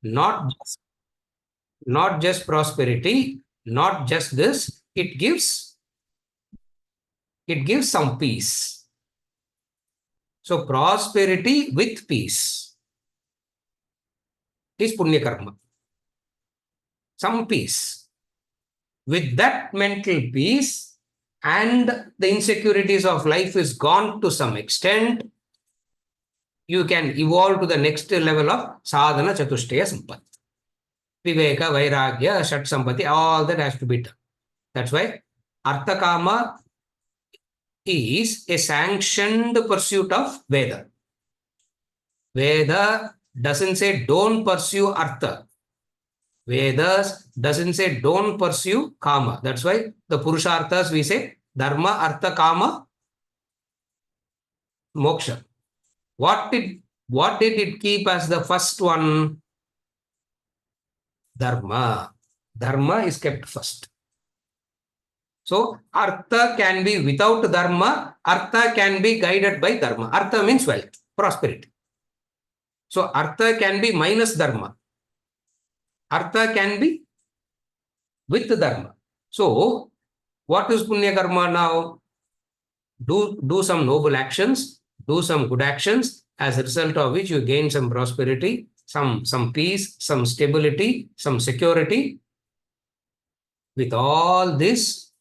Not, not just prosperity, not just this, it gives some peace. So prosperity with peace is punya karma. Some peace. With that mental peace and the insecurities of life is gone to some extent, you can evolve to the next level of sadhana chatushtaya sampat. Viveka, vairagya, shat sampati, all that has to be done. That's why artha kama is a sanctioned pursuit of Veda. Veda doesn't say don't pursue artha. Vedas doesn't say don't pursue kama. That's why the purusharthas we say dharma, artha, kama, moksha. What did it keep as the first one? Dharma. Dharma is kept first. So artha can be without dharma, artha can be guided by dharma. Artha means wealth, prosperity. So artha can be minus dharma. Artha can be with dharma. So what is punya karma now? Do some noble actions, do some good actions, as a result of which you gain some prosperity, some peace, some stability, some security. With all this,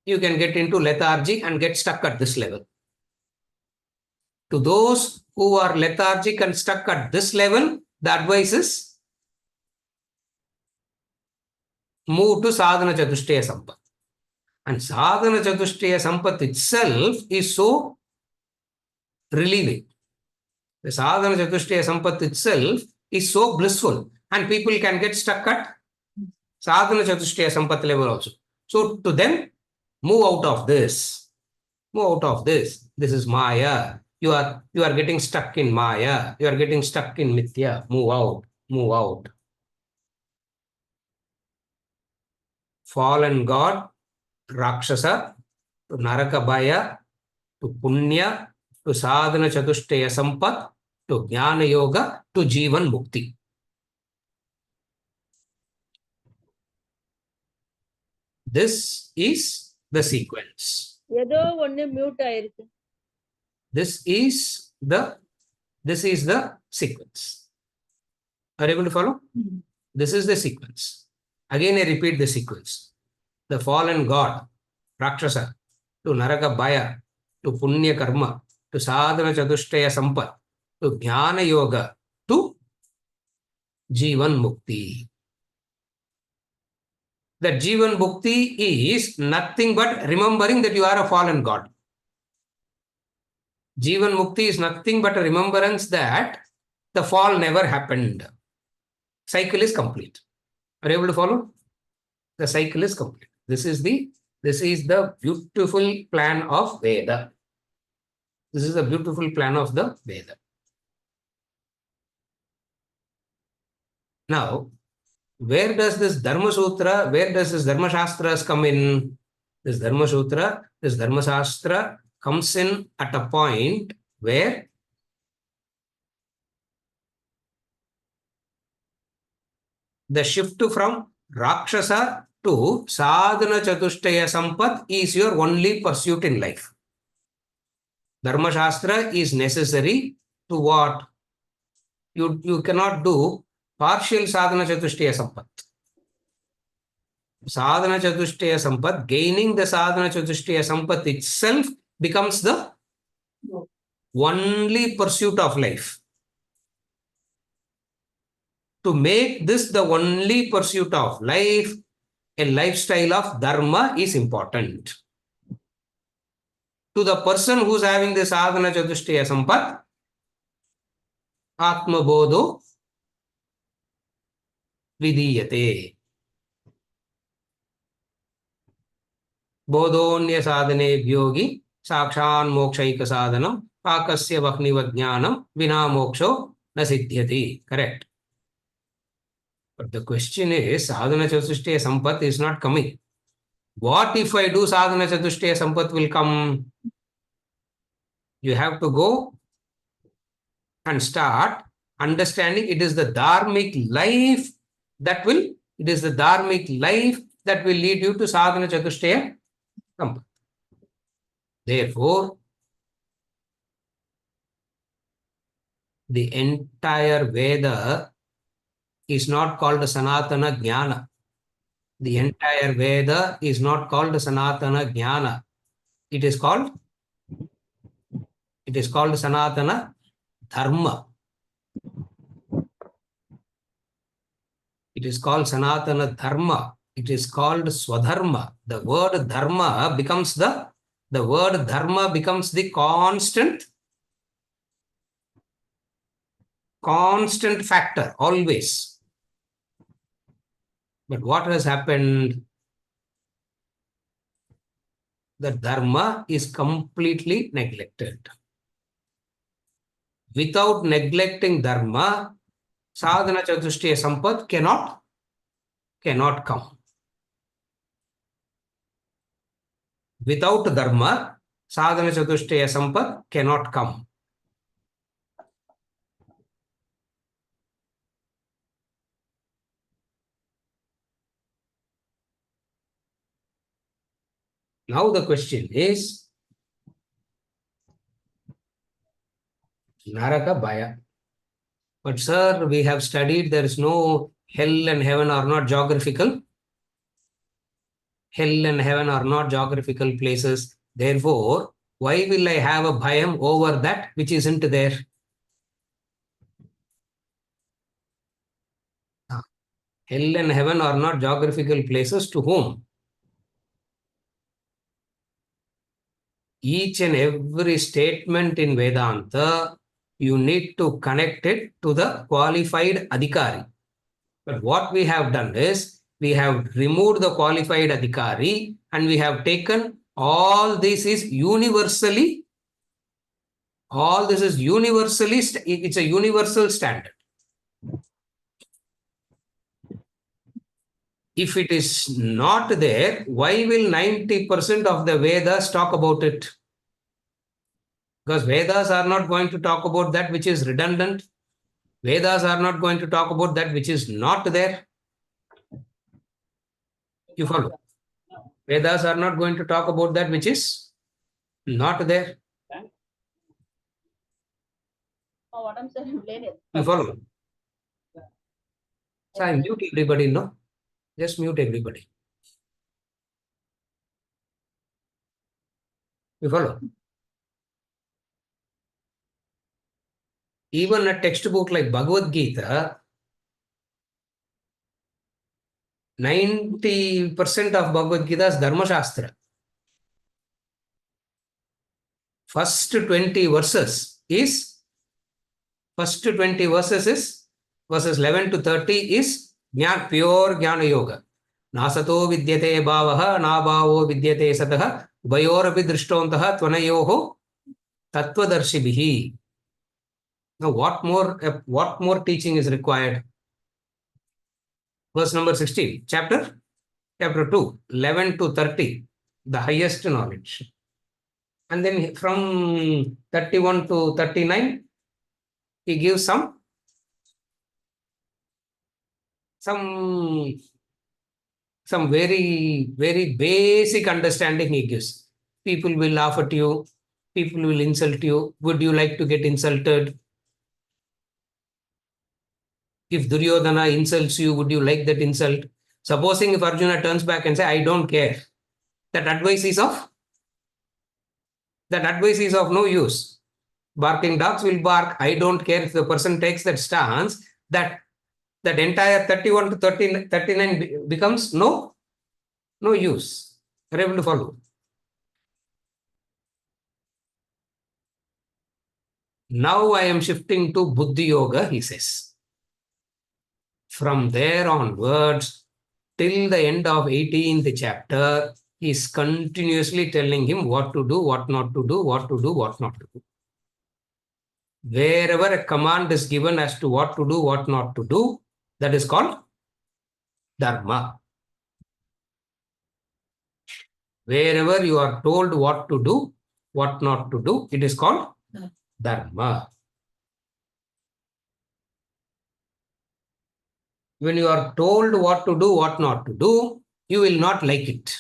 you can get into lethargy and get stuck at this level. To those who are lethargic and stuck at this level, the advice is move to sadhana chatushtaya sampat. And sadhana chatushtaya sampat itself is so relieving. The sadhana chatushtaya sampat itself is so blissful, and people can get stuck at sadhana chatushtaya sampat level also. So to them, move out of this. Move out of this. This is Maya. You are getting stuck in Maya. You are getting stuck in Mithya. Move out. Move out. Fallen God, Rakshasa, to Naraka Bhaya, to Punya, to Sadhana Chatushtaya Sampat, to Jnana Yoga, to Jivan Mukti. This is the sequence. This is the sequence. Are you able to follow? This is the sequence. Again, I repeat the sequence. The fallen God, Rakshasa, to Naraka Bhaya, to Punya Karma, to Sadhana Chatushtaya Sampat, to Jnana Yoga, to Jivan Mukti. That Jivan Mukti is nothing but remembering that you are a fallen God. Jivan Mukti is nothing but a remembrance that the fall never happened. Cycle is complete. Are you able to follow? The cycle is complete. This is the beautiful plan of Veda. This is the beautiful plan of the Veda. Now, where does this Dharma Sutra, where does this Dharma Shastras come in? This Dharma Sutra, this Dharma Shastra comes in at a point where the shift from Rakshasa to Sadhana Chatushtaya Sampat is your only pursuit in life. Dharma Shastra is necessary to what? You cannot do partial Sadhana Chatushtaya Sampat. Sadhana Chatushtaya Sampat, gaining the Sadhana Chatushtaya Sampat itself becomes the only pursuit of life. To make this the only pursuit of life, a lifestyle of Dharma is important. To the person who is having the Sadhana Chatushtaya Sampat, Atma Bodho Vidiyate. Bodhonya sadhane bhyogi sakshan mokshaika sadhanam pakasya vakniva jnanam vina moksho na siddhyati. Correct. But the question is, sadhana chatushtaya sampat is not coming. What if I do sadhana chatushtaya sampat will come? You have to go and start understanding it is the dharmic life that will, it is the dharmic life that will lead you to sadhana chatushtaya sampatti. Therefore, the entire Veda is not called Sanatana Jnana. The entire Veda is not called Sanatana Jnana. It is called Sanatana Dharma. It is called Sanatana Dharma. It is called Swadharma. The word Dharma becomes the constant factor always. But what has happened? The Dharma is completely neglected. Without neglecting Dharma, sadhana chatushtaya sampat cannot come. Without Dharma, sadhana chatushtaya sampat cannot come. Now the question is, Naraka Bhaya. But sir, we have studied there is no hell and heaven are not geographical. Hell and heaven are not geographical places. Therefore, why will I have a bhayam over that which isn't there? Hell and heaven are not geographical places to whom? Each and every statement in Vedanta, you need to connect it to the qualified adhikari. But what we have done is, we have removed the qualified adhikari and we have taken all this is universally, it's a universal standard. If it is not there, why will 90% of the Vedas talk about it? Because Vedas are not going to talk about that which is redundant. Vedas are not going to talk about that which is not there. You follow? Vedas are not going to talk about that which is not there. You follow? So I mute everybody, no? Just mute everybody. You follow? Even a textbook like Bhagavad Gita, 90% of Bhagavad Gita is Dharma Shastra. First 20 verses is verses 11 to 30 is pure Jnana Yoga. Nasato vidyate bhavaha, na bhavo vidyate sataha, ubayorapi drishtontaha tvanayoho tattvadarshibhihi. Now, what more teaching is required? Verse number 16, chapter 2, 11 to 30, the highest knowledge. And then from 31 to 39, he gives some very, very basic understanding he gives. People will laugh at you. People will insult you. Would you like to get insulted? If Duryodhana insults you, would you like that insult? Supposing if Arjuna turns back and say, I don't care, that advice is of no use. Barking dogs will bark. I don't care. If the person takes that stance, that entire 31 to 39 becomes no use. Are you able to follow? Now I am shifting to Buddhi Yoga, he says. From there onwards, till the end of 18th chapter, he is continuously telling him what to do, what not to do, what to do, what not to do. Wherever a command is given as to what to do, what not to do, that is called Dharma. Wherever you are told what to do, what not to do, it is called Dharma. When you are told what to do, what not to do, you will not like it.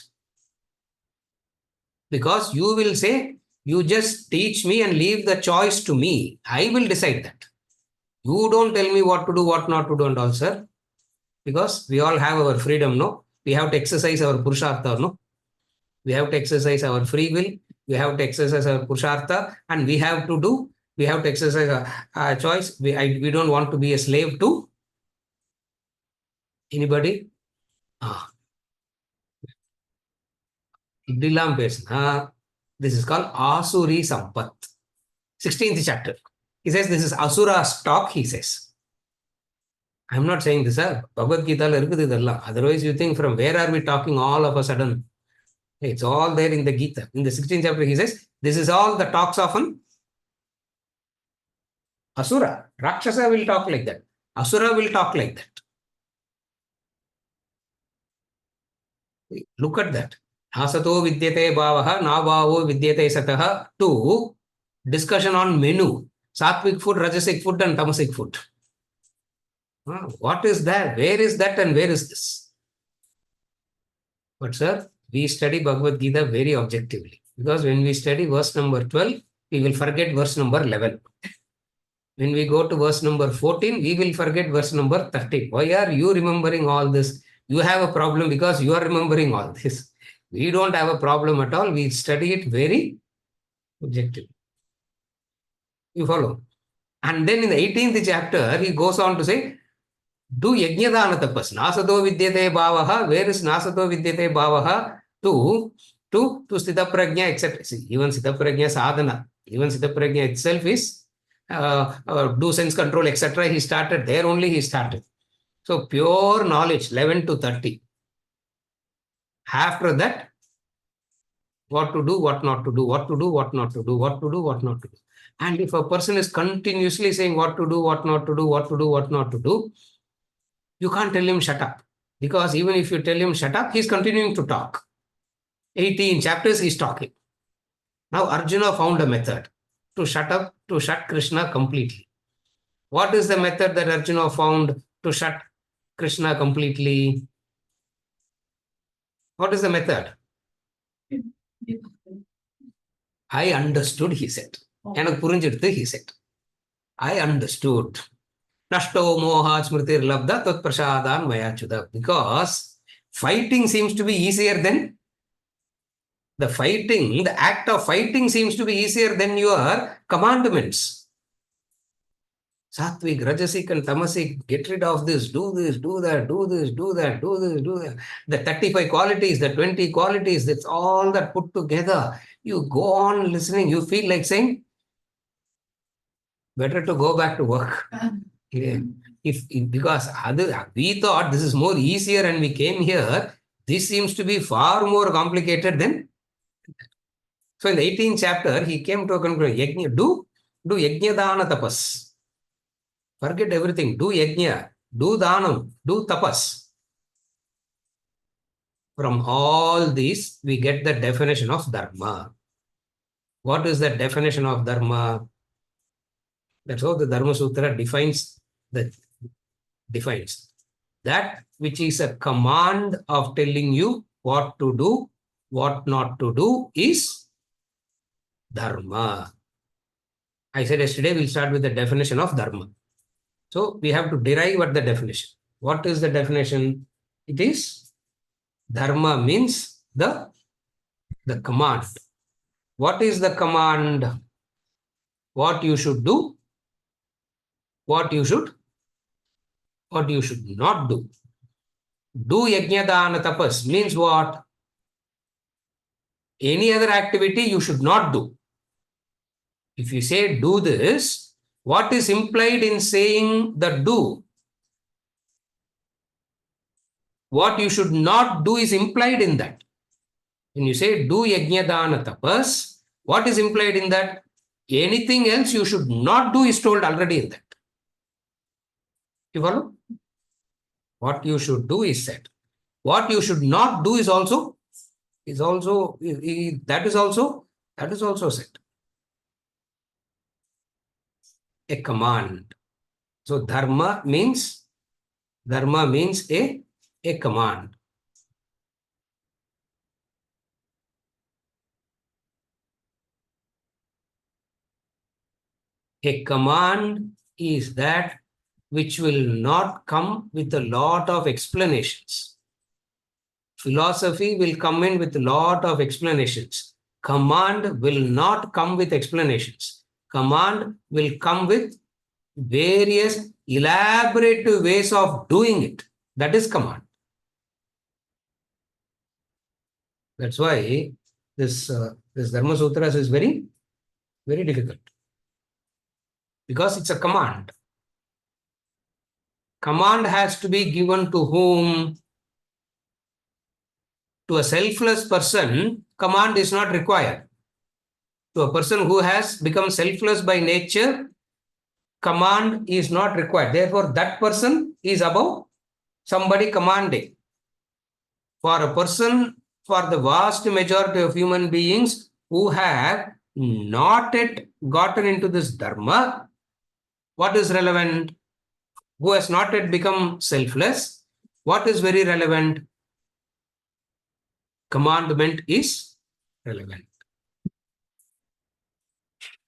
Because you will say, you just teach me and leave the choice to me. I will decide that. You don't tell me what to do, what not to do and all, sir. Because we all have our freedom, no? We have to exercise our purushartha, no? We have to exercise our free will. We have to exercise our purushartha, and we have to exercise our choice. We don't want to be a slave to anybody. இப்படிலாம் பேசுனா, this is called Asuri Sampat. 16th chapter. He says this is Asura stock, he says. I'm not saying this, sir. Bhagavad Gita இருக்குது இதெல்லாம். Otherwise you think from where are we talking all of a sudden? It's all there in the Gita. In the 16th chapter, he says, this is all the talks of an Asura. Rakshasa will talk like that. Asura will talk like that. Look at that. Asato vidyate bhavaha, na bhavo vidyate sataha. 2. Discussion on menu. Sattvic food, Rajasic food and Tamasic food. What is that? Where is that and where is this? But sir, we study Bhagavad Gita very objectively. Because when we study verse number 12, we will forget verse number 11. When we go to verse number 14, we will forget verse number 13. Why are you remembering all this? You have a problem because you are remembering all this. We don't have a problem at all. We study it very objectively. You follow? And then in the 18th chapter, he goes on to say, do yajnadana tapas. Nasato vidyate bhavaha. Where is nasato vidyate bhavaha? To sthita prajna, etc. See, even sthita prajna sadhana, even sthita prajna itself is do sense control, etc. He started there only. He started. So pure knowledge, 11 to 30. After that, what to do, what not to do, what to do, what not to do, what to do, what not to do. And if a person is continuously saying what to do, what not to do, what to do, what not to do, you can't tell him shut up. Because even if you tell him shut up, he's continuing to talk. 18 chapters he's talking. Now Arjuna found a method to shut Krishna completely. What is the method that Arjuna found to shut Krishna completely? What is the method? I understood, he said. எனக்கு புரிஞ்சிடுது, he said. I understood. Nashto moha smritir labda tat prasadan mayachudha. Because fighting seems to be easier than the act of fighting seems to be easier than your commandments. Sattvic, Rajasic and Tamasic, get rid of this, do this, do that, do this, do that, do this, do that. The 35 qualities, the 20 qualities, that's all that put together. You go on listening, you feel like saying, better to go back to work. Yeah. Because we thought this is more easier and we came here, this seems to be far more complicated than. So in the 18th chapter, he came to a conclusion, do yajna dana tapas. Forget everything. Do yajna, do dhanam, do tapas. From all these, we get the definition of dharma. What is the definition of dharma? That's how the Dharma Sutra defines that which is a command of telling you what to do, what not to do is dharma. I said yesterday we'll start with the definition of dharma. So we have to derive at the definition. What is the definition? It is dharma means the command. What is the command? What you should do, what you should not do. Do yajna dana tapas means what? Any other activity you should not do. If you say do this, what is implied in saying the do? What you should not do is implied in that. When you say do yajna dana tapas, what is implied in that? Anything else you should not do is told already in that. You follow? What you should do is said. What you should not do is also said. A command. So dharma means Dharma means a command. A command is that which will not come with a lot of explanations. Philosophy will come in with a lot of explanations. Command will not come with explanations. Command will come with various elaborate ways of doing it. That is command. That's why this Dharma Sutras is very, very difficult. Because it's a command. Command has to be given to whom? To a selfless person, command is not required. To a person who has become selfless by nature, command is not required. Therefore, that person is above somebody commanding. For a person, for the vast majority of human beings who have not yet gotten into this Dharma, what is relevant? Who has not yet become selfless, what is very relevant? Commandment is relevant.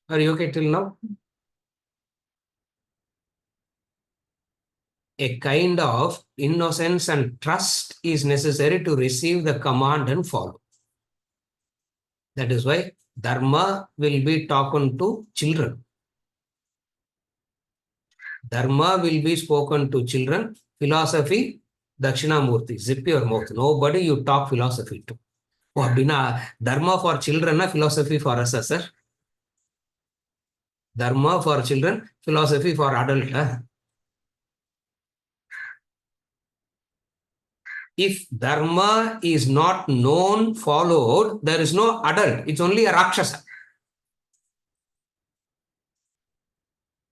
Are you okay till now? A kind of innocence and trust is necessary to receive the command and follow. That is why Dharma will be talking to children. Dharma will be spoken to children. Philosophy, Dakshinamurti, zip your mouth. Nobody you talk philosophy to. Dharma for children, philosophy for us, sir. Dharma for children, philosophy for adult. If Dharma is not known, followed, there is no adult. It's only a Rakshasa.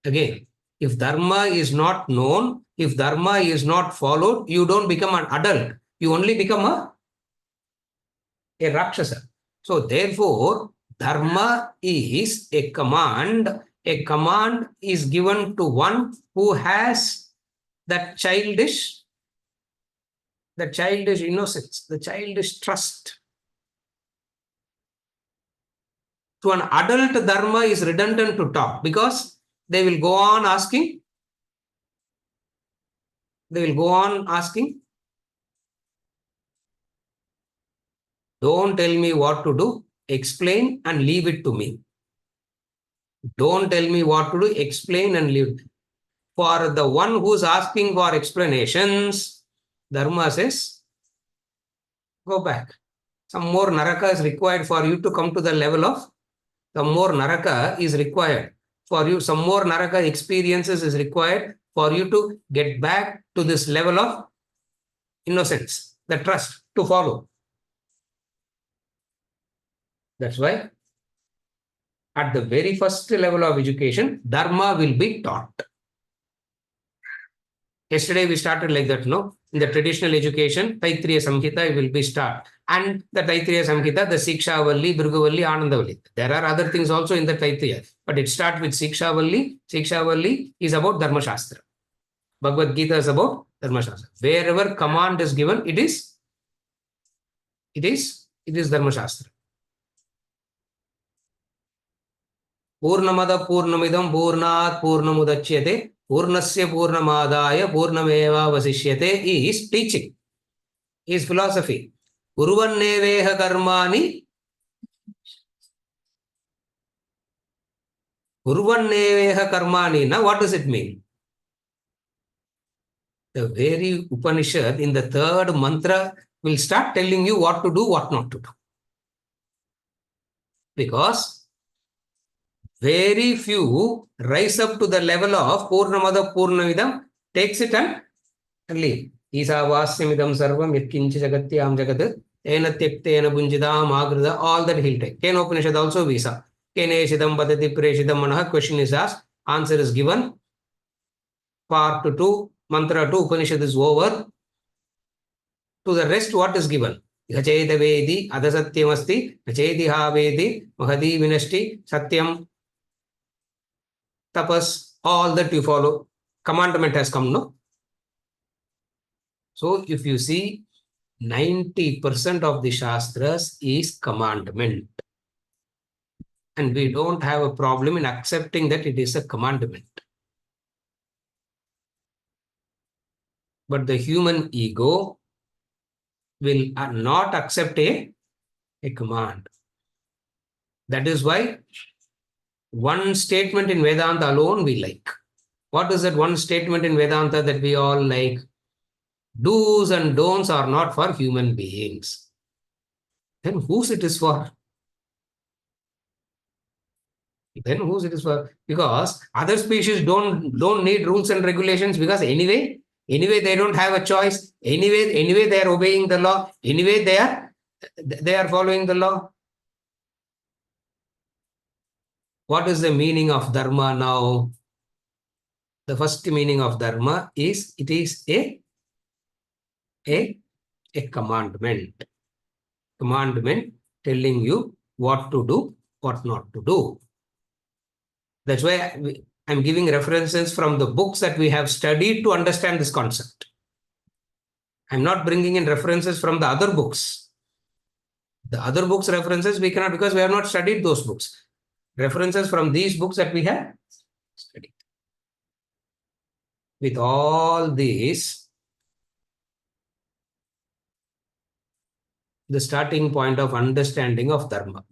Again, if Dharma is not known, if Dharma is not followed, you don't become an adult. You only become a Rakshasa. So therefore, Dharma is a command. A command is given to one who has that childish innocence, the childish trust. To an adult, Dharma is redundant to talk because they will go on asking. Don't tell me what to do, explain and leave it to me. Don't tell me what to do, explain and leave it. For the one who's asking for explanations, Dharma says, go back. Some more naraka is required for you to come to the level of, some more naraka is required for you, some more naraka experiences is required for you to get back to this level of innocence, the trust to follow. That's why at the very first level of education, Dharma will be taught. Yesterday we started like that, no? In the traditional education, Taittiriya Samhita will be start. And the Taittiriya Samhita, the Sikshavalli, Bhrigavalli, Anandavalli. There are other things also in the Taittiriya, but it starts with Sikshavalli. Sikshavalli is about Dharma Shastra. Bhagavad Gita is about Dharma Shastra. Wherever command is given, it is Dharma Shastra. Purnamada Purnamidam Purnat Purnamudachyate Purnasya Purnamadaya Purnameva Vasishyate is teaching, is philosophy. Kuruvanneveha karmani Kuruvanneveha karmani. Now what does it mean? The very Upanishad in the third mantra will start telling you what to do, what not to do. Because very few rise up to the level of Purnamada Purnamidam, takes it and leave. Isavasyamidam sarvam yatkinchi jagatyam jagat ena tyaktena bunjidam agrida, all that he'll take. Ken Upanishad also visa. Keneshidam padati preshidam manaha, question is asked, answer is given. Part 2, mantra 2, Upanishad is over. To the rest, what is given? Gacheda vedi, adasatyamasti, gachediha vedi, mahadi vinashti, satyam, tapas, all that you follow. Commandment has come, no? So if you see, 90% of the Shastras is commandment. And we don't have a problem in accepting that it is a commandment. But the human ego will not accept a command. That is why one statement in Vedanta alone we like. What is that one statement in Vedanta that we all like? Do's and don'ts are not for human beings. Then whose it is for? Then whose it is for? Because other species don't need rules and regulations, because anyway they don't have a choice. Anyway they are obeying the law. Anyway they are following the law. What is the meaning of dharma now? The first meaning of dharma is it is a commandment. Commandment telling you what to do, what not to do. That's why I'm giving references from the books that we have studied to understand this concept. I'm not bringing in references from the other books. The other books references we cannot, because we have not studied those books. References from these books that we have studied. With all these, the starting point of understanding of Dharma.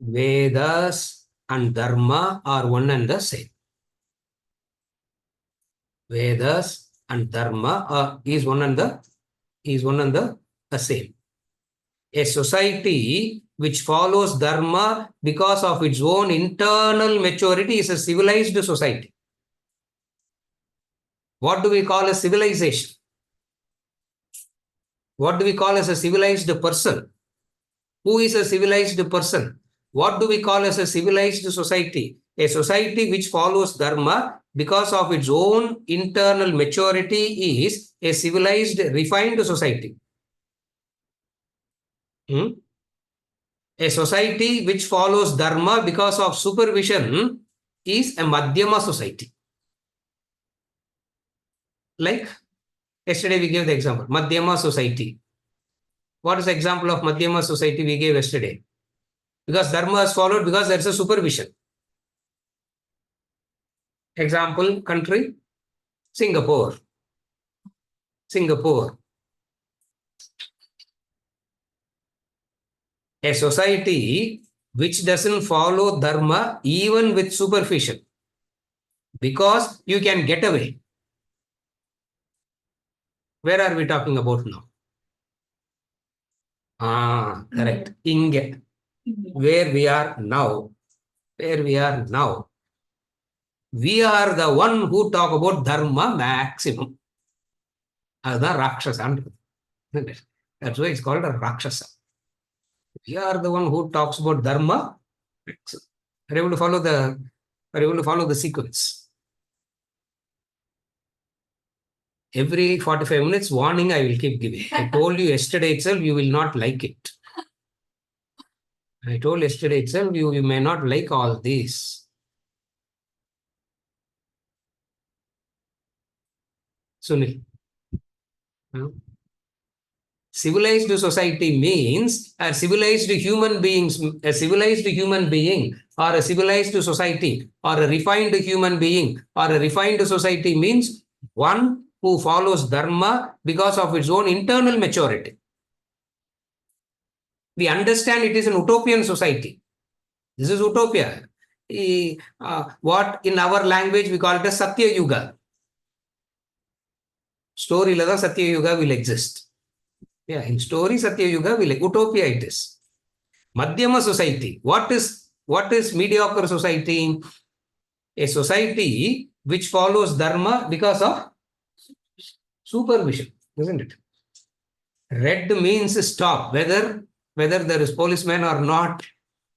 Vedas and Dharma are one and the same. Vedas and Dharma is one and the same. A society which follows Dharma because of its own internal maturity is a civilized society. What do we call a civilization? What do we call as a civilized person? Who is a civilized person? What do we call as a civilized society? A society which follows Dharma because of its own internal maturity is a civilized, refined society. A society which follows Dharma because of supervision is a Madhyama society. Like yesterday we gave the example, Madhyama society. What is the example of Madhyama society we gave yesterday? Because Dharma is followed because there is a supervision. Example, country, Singapore. A society which doesn't follow Dharma even with supervision, because you can get away. Where are we talking about now? Correct. Inge. Where we are now. We are the one who talk about Dharma maximum. That's Rakshasa. That's why it's called a Rakshasa. We are the one who talks about Dharma. Are able to follow the sequence. Every 45 minutes warning I will keep giving. I told you yesterday itself you will not like it. I told yesterday itself you may not like all these. Sunil. Civilized society means a civilized human being or a civilized society or a refined human being or a refined society means one who follows Dharma because of its own internal maturity. We understand it is an utopian society. This is utopia. What in our language we call it as Satya Yuga. Story la Satya Yuga will exist. Yeah, in story Satya Yuga will utopia it is. Madhyama society. What is mediocre society? A society which follows Dharma because of supervision, isn't it? Red means stop, whether there is policeman or not,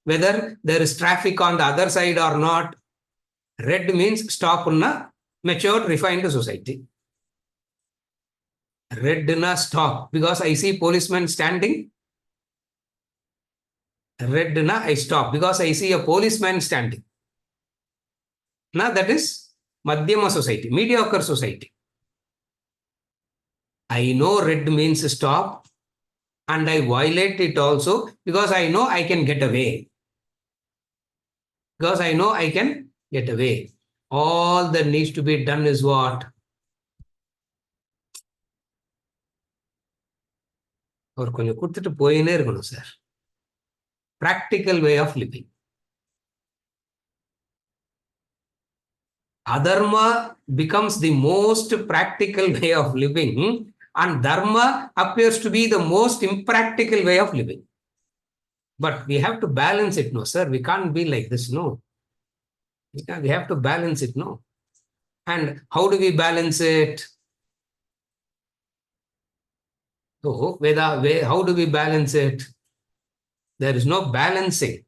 whether there is traffic on the other side or not. Red means stop unna matured, refined society. Red na stop, because I see policeman standing. Red, na, I stop because I see a policeman standing. Now that is Madhyama society, mediocre society. I know red means stop and I violate it also because I know I can get away. Because I know I can get away. All that needs to be done is what? அவர் கொஞ்சம் கொடுத்துட்டு போயினே இருக்கணும் sir. Practical way of living. Adharma becomes the most practical way of living, and dharma appears to be the most impractical way of living. But we have to balance it, no, sir. We can't be like this, no. We have to balance it, no. And how do we balance it? So, how do we balance it? There is no balancing.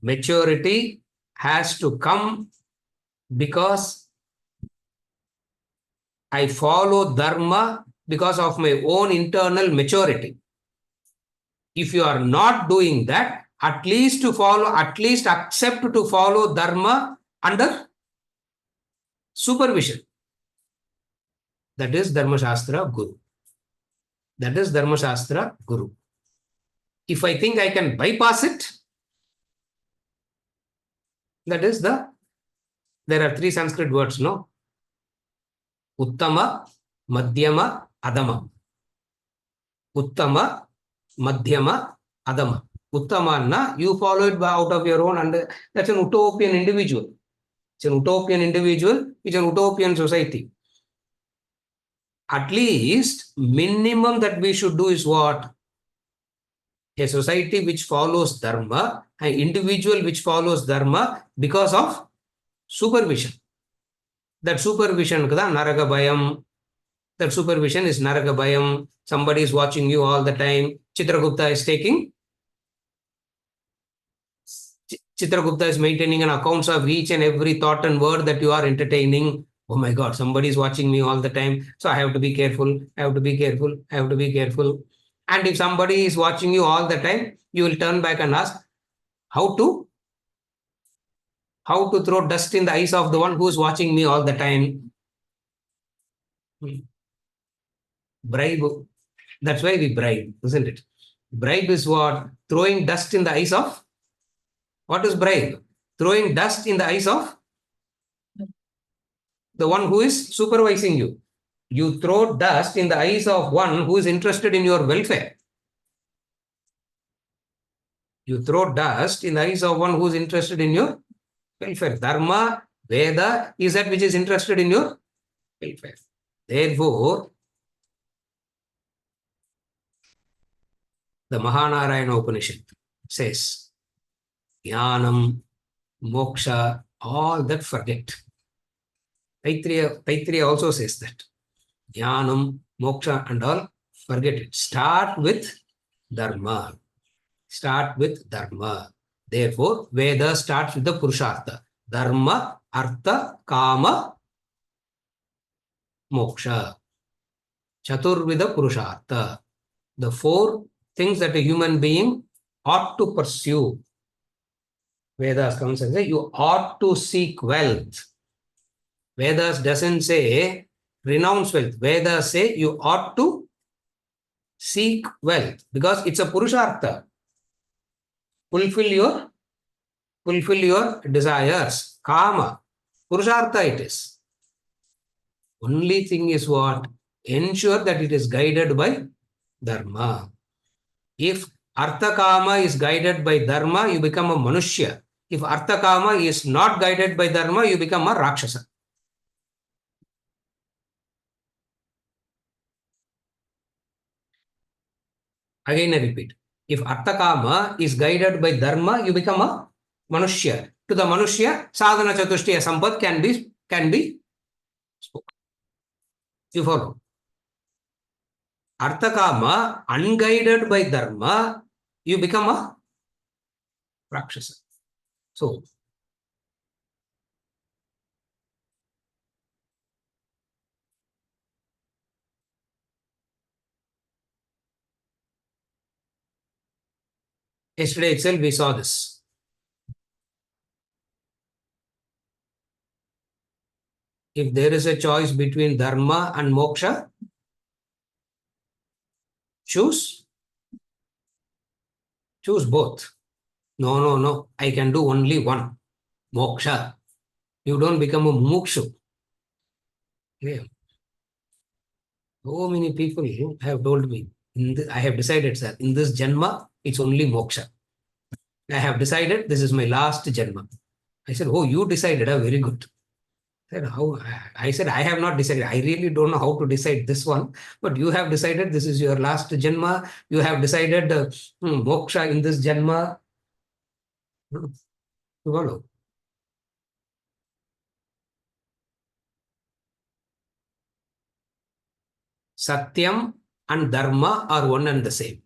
Maturity has to come because I follow dharma because of my own internal maturity. If you are not doing that, at least accept to follow dharma under supervision. That is Dharma Shastra Guru. That is Dharma Shastra Guru. If I think I can bypass it, that is there are 3 Sanskrit words, no? Uttama, Madhyama, Adama. Uttama, Madhyama, Adama. Uttama, na, you follow it out of your own, and that's an utopian individual. It's an utopian individual, it's an utopian society. At least, minimum that we should do is what? A society which follows dharma, an individual which follows dharma because of supervision. That supervision, Naraka Bhayam, that supervision is Naraka Bhayam. Somebody is watching you all the time. Chitragupta is maintaining an accounts of each and every thought and word that you are entertaining. Oh my God, somebody is watching me all the time. So I have to be careful. I have to be careful. I have to be careful. And if somebody is watching you all the time, you will turn back and ask, how to throw dust in the eyes of the one who is watching me all the time. Bribe. That's why we bribe, isn't it? Bribe is what? Throwing dust in the eyes of? What is bribe? Throwing dust in the eyes of the one who is supervising you. You throw dust in the eyes of one who is interested in your welfare. You throw dust in the eyes of one who is interested in your welfare. Dharma, Veda is that which is interested in your welfare. Therefore, the Mahanarayana Upanishad says, Jnanam, Moksha, all that forget. Taittiriya also says that. Jnanam, Moksha and all, forget it. Start with Dharma. Start with Dharma. Therefore, Veda starts with the Purushartha. Dharma, Artha, Kama, Moksha. Chaturvida Purushartha. The 4 things that a human being ought to pursue. Vedas comes and say, you ought to seek wealth. Vedas doesn't say renounce wealth. Vedas say you ought to seek wealth because it's a Purushartha. Fulfill your desires. Kama. Purushartha it is. Only thing is what? Ensure that it is guided by Dharma. If Artha Kama is guided by Dharma, you become a Manushya. If Artha Kama is not guided by Dharma, you become a Rakshasa. Again I repeat. If Artha Kama is guided by Dharma, you become a Manushya. To the Manushya, Sadhana Chatushtaya Sampad can be spoken. You follow? Artha Kama, unguided by Dharma, you become a Rakshasa. So, Yesterday itself we saw this. If there is a choice between dharma and moksha, choose both. No. I can do only one. Moksha. You don't become a mukshu. Yeah. So many people have told me, I have decided, sir, in this janma, it's only moksha. I have decided this is my last janma. I said, oh, you decided, very good. I said, how? I said, I have not decided. I really don't know how to decide this one, but you have decided this is your last janma. You have decided moksha in this janma. You follow? Satyam and dharma are one and the same.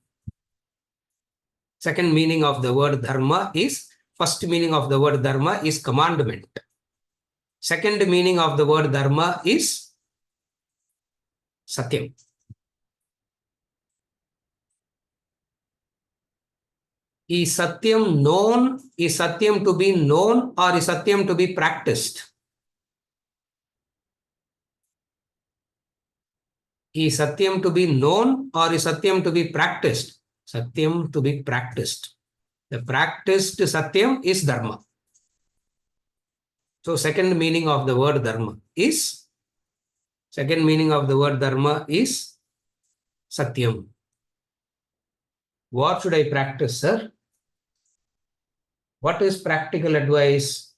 Second meaning of the word dharma is, first meaning of the word dharma is commandment. Second meaning of the word dharma is satyam. Is satyam known? Is satyam to be known or is satyam to be practiced? Is satyam to be known or is satyam to be practiced? Satyam to be practiced. The practiced satyam is dharma. So second meaning of the word dharma is satyam. What should I practice, sir? What is practical advice?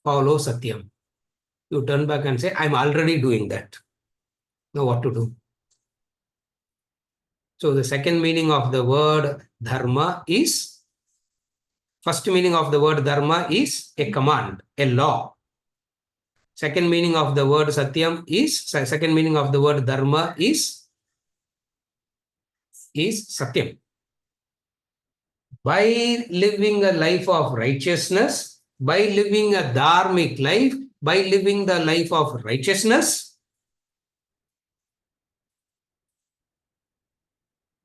Follow satyam. You turn back and say, I'm already doing that. Now what to do? So the second meaning of the word dharma is, first meaning of the word dharma is a command, a law. Second meaning of the word satyam is, second meaning of the word dharma is satyam. By living a life of righteousness, by living a dharmic life, by living the life of righteousness,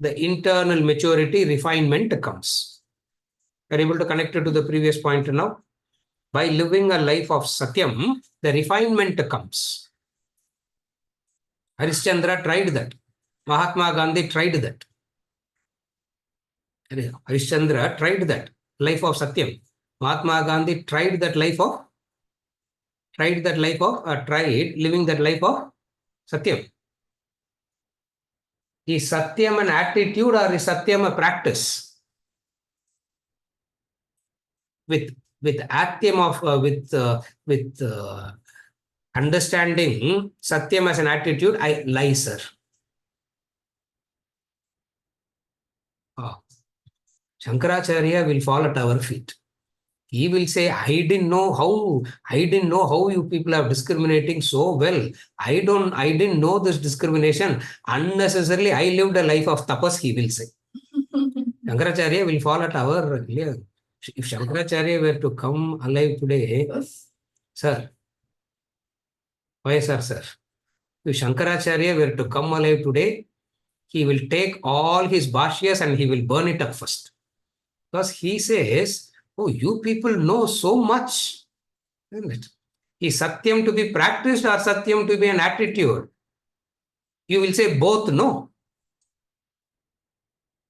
the internal maturity, refinement comes. Are you able to connect it to the previous point now? By living a life of satyam, the refinement comes. Harishchandra tried that. Mahatma Gandhi tried that. Harishchandra tried that life of satyam. Mahatma Gandhi tried living that life of satyam. Is satyam an attitude or is satyam a practice? With understanding satyam as an attitude, I lie, sir. Oh. Shankaracharya will fall at our feet. He will say, I didn't know how you people are discriminating so well. I didn't know this discrimination. Unnecessarily, I lived a life of tapas, he will say. Shankaracharya will fall at our, if Shankaracharya were to come alive today, yes. Sir, why sir? If Shankaracharya were to come alive today, he will take all his bhashyas and he will burn it up first. Because he says, oh, you people know so much. Isn't it? Is satyam to be practiced or satyam to be an attitude? You will say both, no.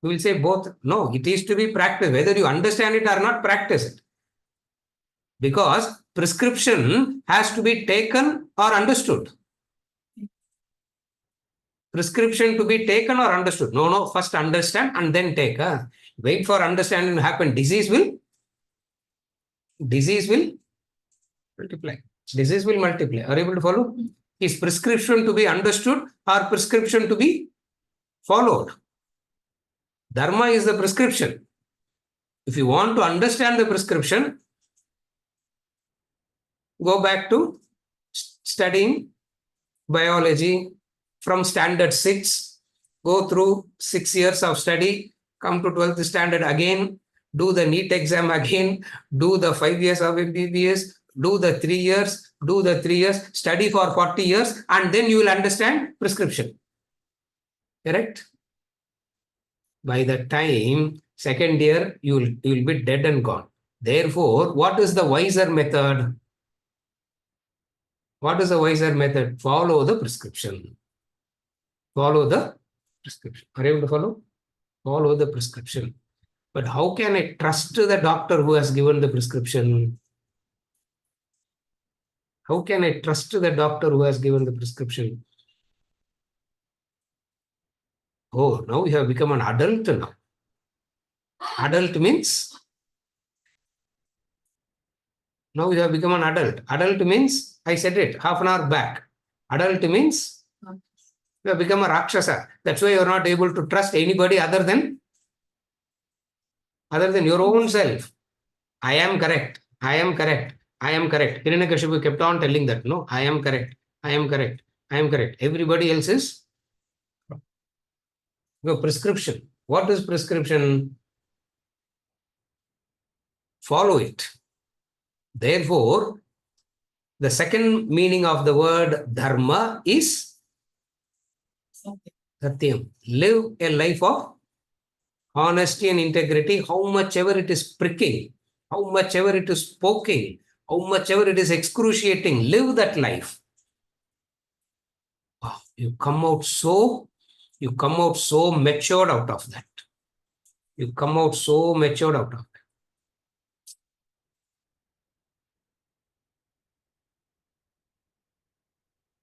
You will say both, no. It is to be practiced. Whether you understand it or not, practice it. Because prescription has to be taken or understood. Prescription to be taken or understood. No, first understand and then take. Wait for understanding to happen. Disease will multiply. Disease will multiply. Are you able to follow? Is prescription to be understood or prescription to be followed? Dharma is the prescription. If you want to understand the prescription, go back to studying biology from standard 6, go through 6 years of study, come to 12th standard again, do the NEET exam again, do the 5 years of MBBS, do the 3 years, study for 40 years, and then you will understand prescription. Correct? By the time second year, you will be dead and gone. Therefore, what is the wiser method? What is the wiser method? Follow the prescription. Follow the prescription. Are you able to follow? Follow the prescription. But how can I trust the doctor who has given the prescription? How can I trust the doctor who has given the prescription? Oh, now you have become an adult now. Adult means now you have become an adult. Adult means, I said it half an hour back. Adult means you have become a Rakshasa. That's why you are not able to trust anybody other than your own self. I am correct. I am correct. I am correct. Hiranyakashipu kept on telling that. No, I am correct. I am correct. I am correct. Everybody else is no prescription. What is prescription? Follow it. Therefore, the second meaning of the word dharma is satyam. Live a life of honesty and integrity, how much ever it is pricking, how much ever it is poking, how much ever it is excruciating, live that life. Wow, you come out so matured out of that. You come out so matured out of that.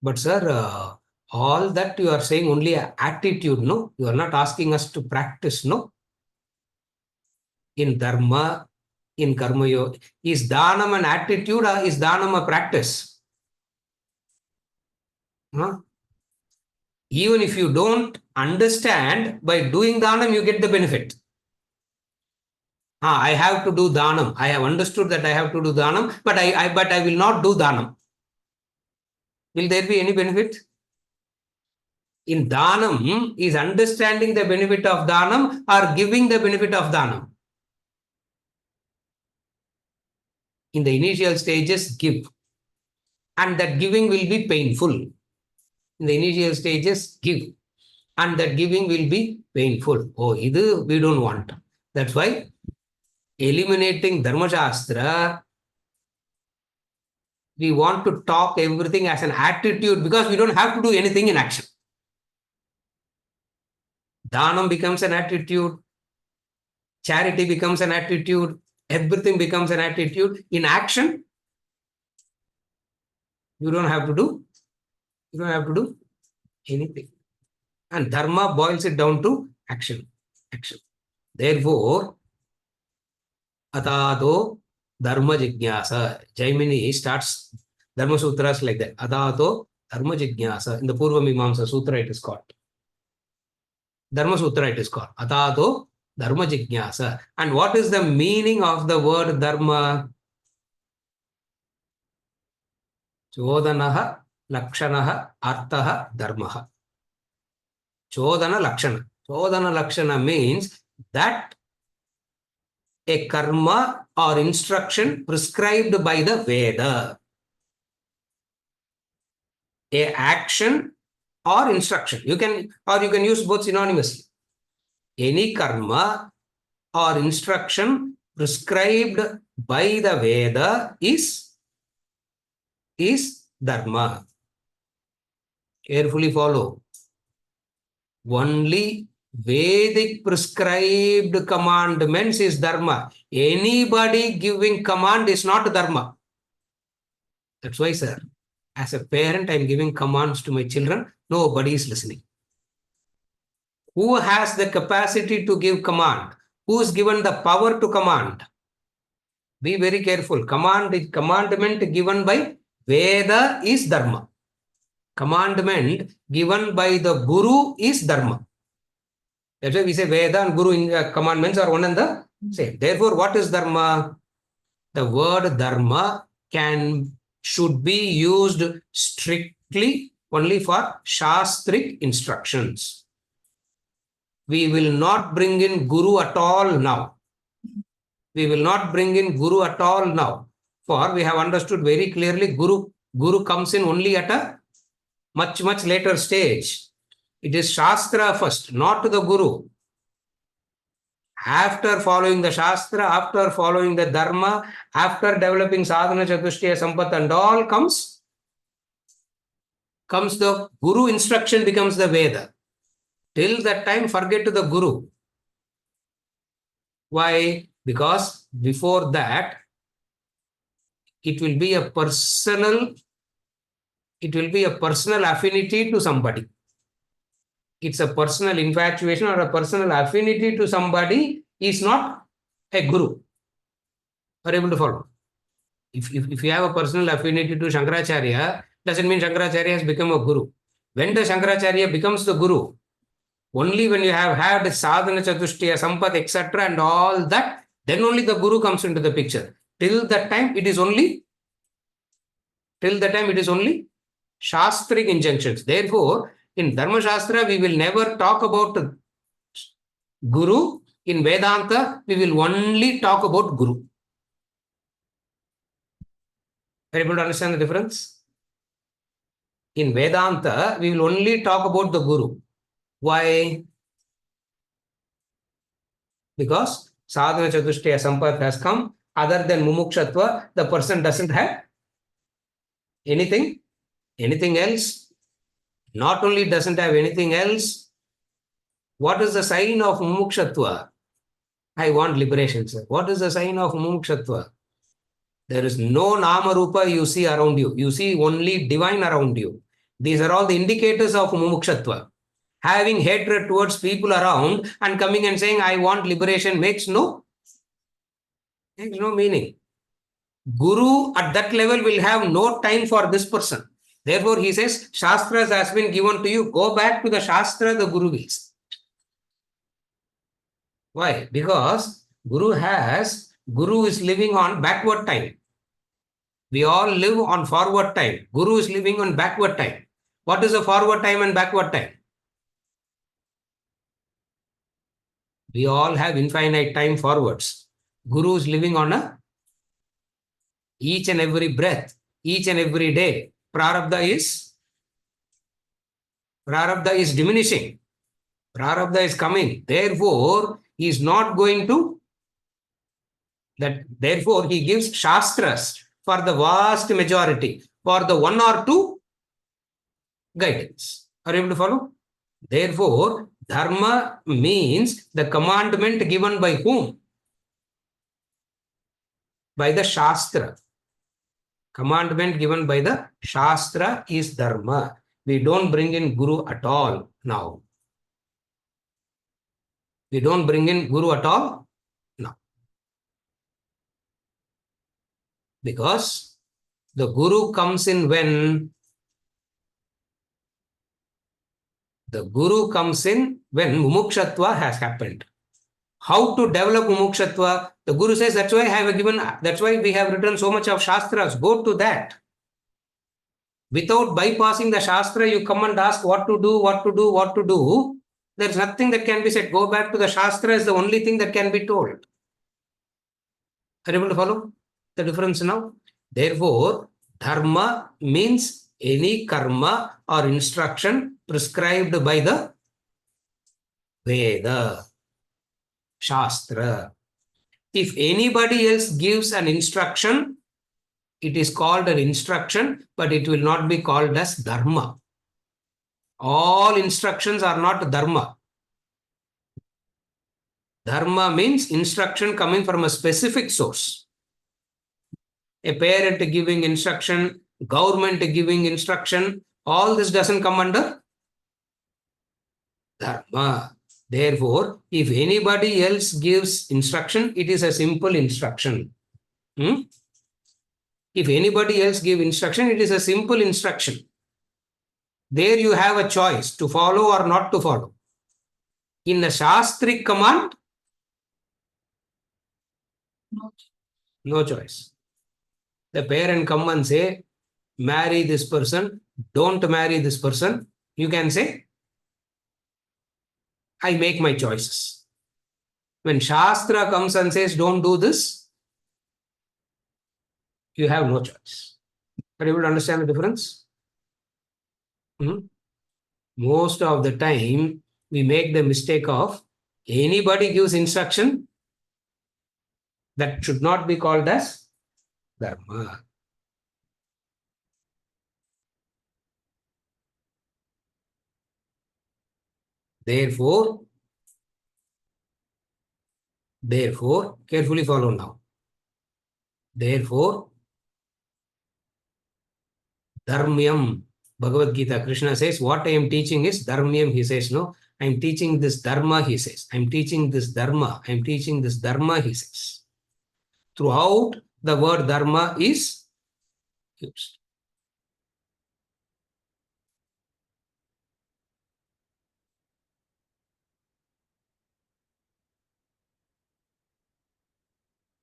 But sir, all that you are saying only attitude, no? You are not asking us to practice, no? In dharma, in karma yoga, is dhanam an attitude or is dhanam a practice? Huh? Even if you don't understand, by doing dhanam, you get the benefit. I have to do dhanam. I have understood that I have to do dhanam, but I will not do dhanam. Will there be any benefit? In dhanam, is understanding the benefit of dhanam or giving the benefit of dhanam? In the initial stages, give. And that giving will be painful. In the initial stages, give. And that giving will be painful. Oh, idu we don't want. That's why eliminating Dharma Shastra, we want to talk everything as an attitude because we don't have to do anything in action. Dhanam becomes an attitude. Charity becomes an attitude. Everything becomes an attitude. In action, you don't have to do anything. And dharma boils it down to action. Action. Therefore, Atado Dharma Jignasa. Jaimini starts Dharma Sutras like that. Atado Dharma Jignasa. In the Purva Mimamsa Sutra, it is called. Dharma Sutra, it is called. Atado Dharma Jignasa. And what is the meaning of the word Dharma? Chodanaha Lakshanaha Arthaha Dharmaha. Chodana Lakshana. Chodana Lakshana means that a karma or instruction prescribed by the Veda. A action or instruction. You can use both synonymously. Any karma or instruction prescribed by the Veda is dharma. Carefully follow. Only Vedic prescribed commandments is dharma. Anybody giving command is not dharma. That's why, sir, as a parent, I am giving commands to my children. Nobody is listening. Who has the capacity to give command? Who is given the power to command? Be very careful. Commandment given by Veda is dharma. Commandment given by the Guru is dharma. That's why we say Veda and Guru commandments are one and the same. Therefore, what is dharma? The word dharma should be used strictly only for Shastric instructions. We will not bring in Guru at all now. We will not bring in Guru at all now. For we have understood very clearly Guru comes in only at a much later stage. It is Shastra first, not the Guru. After following the Shastra, after following the Dharma, after developing Sadhana Chatushtaya Sampat and all comes the Guru instruction becomes the Veda. Till that time, forget the Guru. Why? Because before that, it will be a personal affinity to somebody. It's a personal infatuation or a personal affinity to somebody is not a guru. Are you able to follow? If you have a personal affinity to Shankaracharya, doesn't mean Shankaracharya has become a guru. When the Shankaracharya becomes the guru? Only when you have had sadhana, chatushtaya, sampat, etc. and all that, then only the guru comes into the picture. Till that time, it is only shastric injunctions. Therefore, in Dharma Shastra, we will never talk about Guru. In Vedanta, we will only talk about Guru. Are you able to understand the difference? In Vedanta, we will only talk about the Guru. Why? Because sadhana chatushtaya sampat has come. Other than mumukshatva, the person doesn't have anything else. Not only doesn't have anything else, what is the sign of mumukshatva? I want liberation, sir. What is the sign of mumukshatva? There is no nama rupa you see around you. You see only divine around you. These are all the indicators of mumukshatva. Having hatred towards people around and coming and saying, I want liberation makes no meaning. Guru at that level will have no time for this person. Therefore, he says, Shastras has been given to you. Go back to the Shastra, the Guru wills. Why? Because Guru is living on backward time. We all live on forward time. Guru is living on backward time. What is the forward time and backward time? We all have infinite time forwards. Guru is living on each and every breath, each and every day. Prarabdha is diminishing. Prarabdha is coming. Therefore, he is not going to therefore, he gives Shastras for the vast majority. For the one or two, guidance. Are you able to follow? Therefore, Dharma means the commandment given by whom? By the Shastra. Commandment given by the Shastra is Dharma. We don't bring in Guru at all now. We don't bring in Guru at all now. Because the Guru comes in when? The Guru comes in when mumukshatva has happened. How to develop mumukshatva? The Guru says, that's why we have written so much of Shastras. Go to that. Without bypassing the Shastra, you come and ask what to do. There's nothing that can be said. Go back to the Shastra is the only thing that can be told. Are you able to follow the difference now? Therefore, Dharma means any karma or instruction prescribed by the Veda, Shastra. If anybody else gives an instruction, it is called an instruction, but it will not be called as Dharma. All instructions are not Dharma. Dharma means instruction coming from a specific source. A parent giving instruction, government giving instruction, all this doesn't come under Dharma. Therefore, if anybody else gives instruction, it is a simple instruction. If anybody else gives instruction, it is a simple instruction. There you have a choice to follow or not to follow. In a Shastric command, no choice. The parent come and say, marry this person, don't marry this person. You can say, I make my choices. When Shastra comes and says, don't do this, you have no choice. Are you able to understand the difference? Most of the time, we make the mistake of anybody gives instruction that should not be called as Dharma. Therefore, carefully follow now. Therefore, Dharmyam, Bhagavad Gita, Krishna says, what I am teaching is Dharmyam. He says, no, I am teaching this Dharma, he says. I am teaching this Dharma. I am teaching this Dharma, he says. Throughout, the word Dharma is used.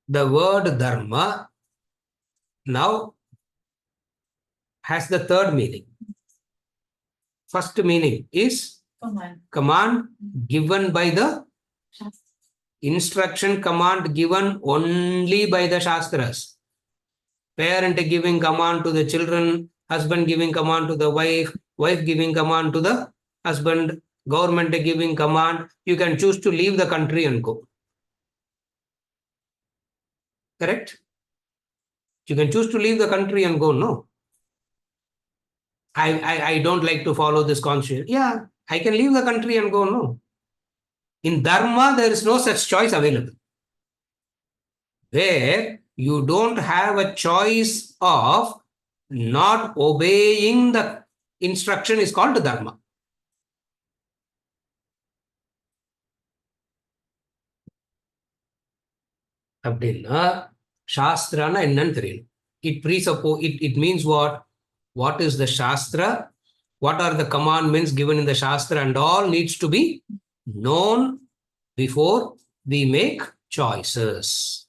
The word Dharma now has the third meaning. First meaning is command given by the instruction, command given only by the Shastras. Parent giving command to the children, husband giving command to the wife, wife giving command to the husband, government giving command. You can choose to leave the country and go. Correct? You can choose to leave the country and go, no. I don't like to follow this constitution. Yeah, I can leave the country and go, no. In Dharma, there is no such choice available. Where you don't have a choice of not obeying the instruction is called Dharma. அப்படின்னா சாஸ்திரானா என்னன்னு தெரியணும். It means what? What is the Shastra? What are the commandments given in the Shastra and all needs to be known before we make choices.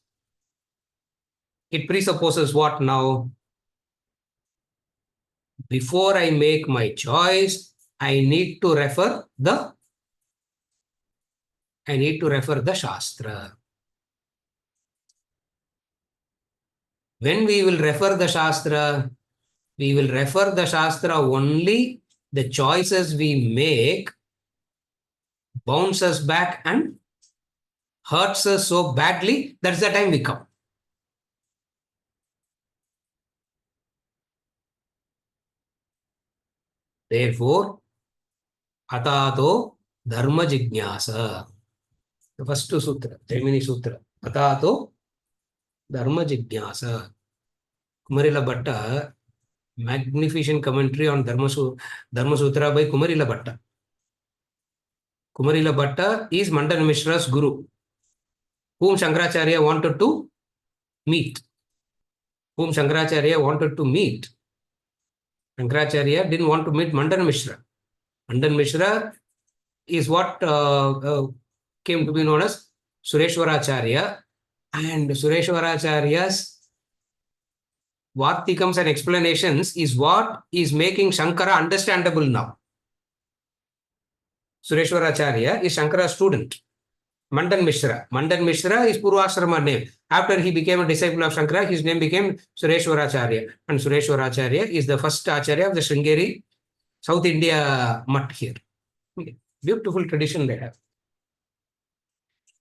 It presupposes what now? Before I make my choice, I need to refer the Shastra. When we will refer the Shastra, we will refer the Shastra only the choices we make bounce us back and hurts us so badly, that's the time we come. Therefore, Atato Dharma Jignasa. The first sutra, Jaimini Sutra. Atato Dharma Jignasa. Kumarila Bhatta, magnificent commentary on Dharma Sutra by Kumarila Bhatta. Kumarila Bhatta is Mandan Mishra's guru, whom Shankaracharya wanted to meet. Shankaracharya didn't want to meet Mandan Mishra. Mandan Mishra is what came to be known as Sureshwaracharya. And Sureshwaracharya's Vartikams and explanations is what is making Shankara understandable now. Sureshwaracharya is Shankara's student. Mandan Mishra is Purvashrama name. After he became a disciple of Shankara, his name became Sureshwaracharya. And Sureshwaracharya is the first Acharya of the Sringeri, South India Mutt here. Beautiful tradition they have.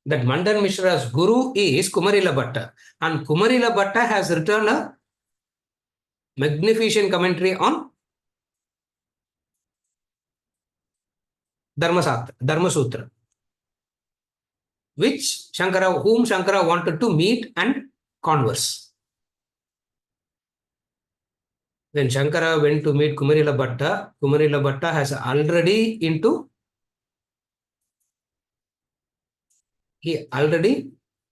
That Mandan Mishra's guru is Kumarila Bhatta. And Kumarila Bhatta has written a magnificent commentary on Dharma Sutra, whom Shankara wanted to meet and converse. When Shankara went to meet Kumarila Bhatta has already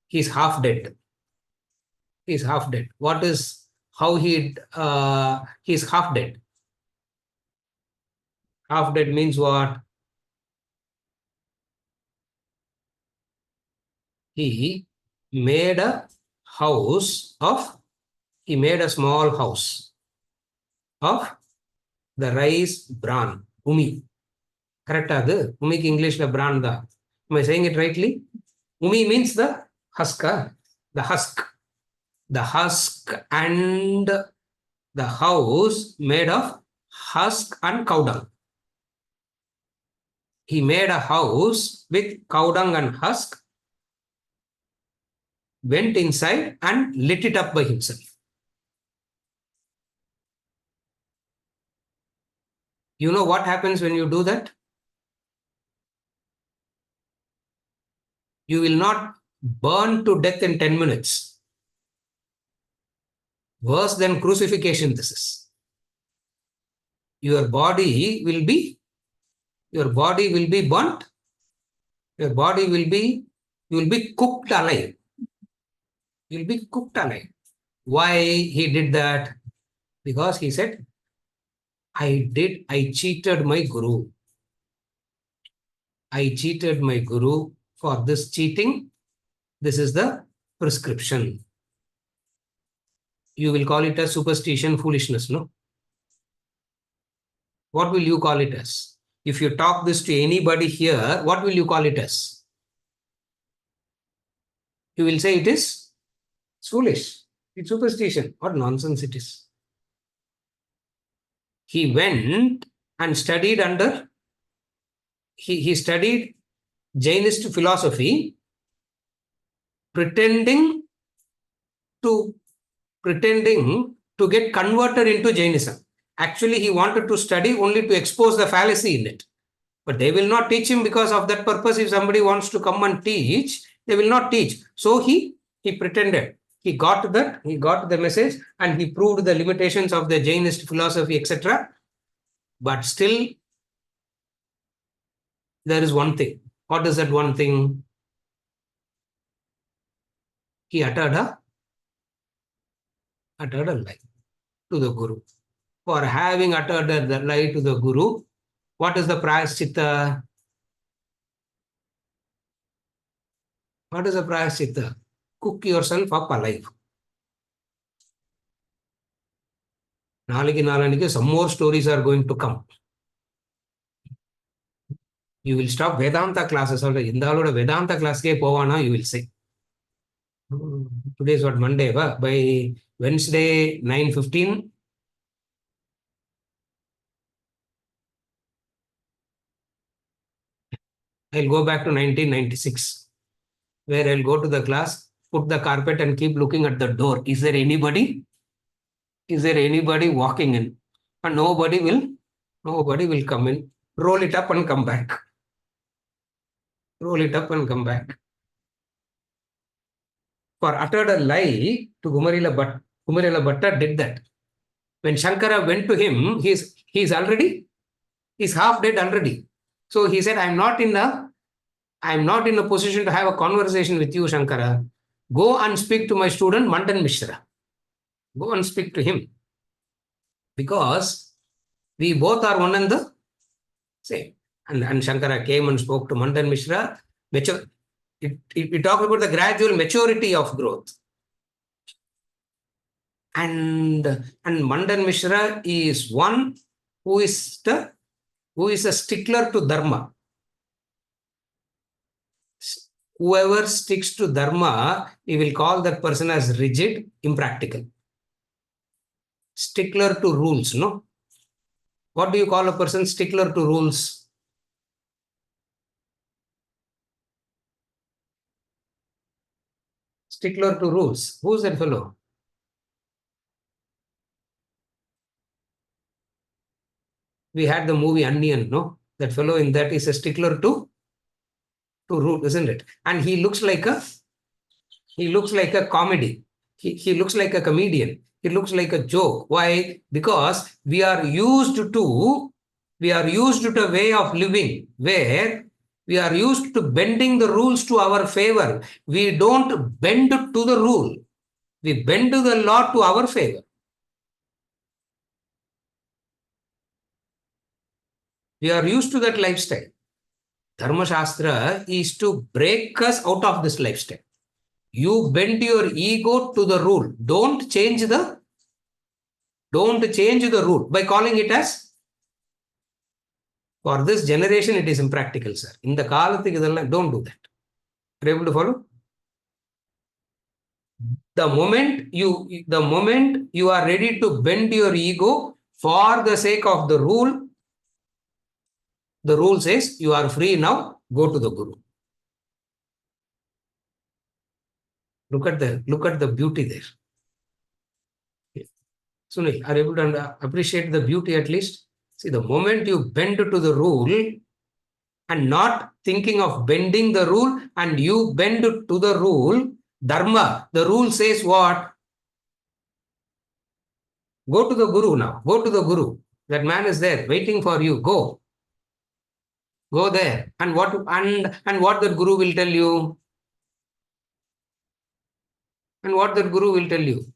he's half dead. He's half dead. He's half dead. Half dead means what? He made a small house of the rice bran, umi. Correct? Umiki English la bran da. Am I saying it rightly? Umi means the husk. The husk and the house made of husk and cow dung. He made a house with cow dung and husk, went inside and lit it up by himself. You know what happens when you do that? You will not burn to death in 10 minutes. Worse than crucifixion, this is. Your body will be burnt. Your body will be, you will be cooked alive. You will be cooked alive. Why he did that? Because he said, I cheated my guru. I cheated my guru. For this cheating, this is the prescription. You will call it as superstition, foolishness, no? What will you call it as? If you talk this to anybody here, what will you call it as? You will say it is foolish. It's superstition. What nonsense it is. He went and studied under, he studied Jainist philosophy, pretending to get converted into Jainism. Actually, he wanted to study only to expose the fallacy in it. But they will not teach him because of that purpose. If somebody wants to come and teach, they will not teach. So he pretended. He got the message and he proved the limitations of the Jainist philosophy, etc. But still, there is one thing. What is that one thing? He uttered a lie to the Guru. For having uttered the lie to the Guru, what is the prayaschitta? What is the prayaschitta? Cook yourself up alive. Naliki, some more stories are going to come. You will stop Vedanta classes. Indaloda Vedanta class ke povana, you will say. Today is what, Monday? By Wednesday, 9:15. I'll go back to 1996, where I'll go to the class, put the carpet and keep looking at the door. Is there anybody? Is there anybody walking in? And nobody will come in. Roll it up and come back. Roll it up and come back. For uttered a lie to Gumarila Bhatta did that. When Shankara went to him, he's half dead already. So he said, I'm not in a position to have a conversation with you, Shankara. Go and speak to my student, Mandan Mishra. Go and speak to him. Because we both are one and the same. And Shankara came and spoke to Mandan Mishra. We talk about the gradual maturity of growth. And Mandan Mishra is one who is a stickler to Dharma. Whoever sticks to Dharma, we will call that person as rigid, impractical. Stickler to rules, no? What do you call a person stickler to rules? Stickler to rules. Who's that fellow? We had the movie Onion, no? That fellow in that is a stickler to rule, isn't it? And he looks like a comedy. He looks like a comedian. He looks like a joke. Why? Because we are used to a way of living where we are used to bending the rules to our favor. We don't bend to the rule. We bend to the law to our favor. We are used to that lifestyle. Dharma Shastra is to break us out of this lifestyle. You bend your ego to the rule. Don't change the rule by calling it as, for this generation, it is impractical, sir. In the Kalathik, don't do that. Are you able to follow? The moment you are ready to bend your ego for the sake of the rule, The rule says you are free now, go to the Guru. Look at the beauty there. Sunil, are you able to appreciate the beauty at least? See, the moment you bend to the rule and not thinking of bending the rule, and you bend to the rule, Dharma, the rule says what? Go to the Guru now. Go to the Guru. That man is there waiting for you. Go. Go there. And what the Guru will tell you? And what the Guru will tell you?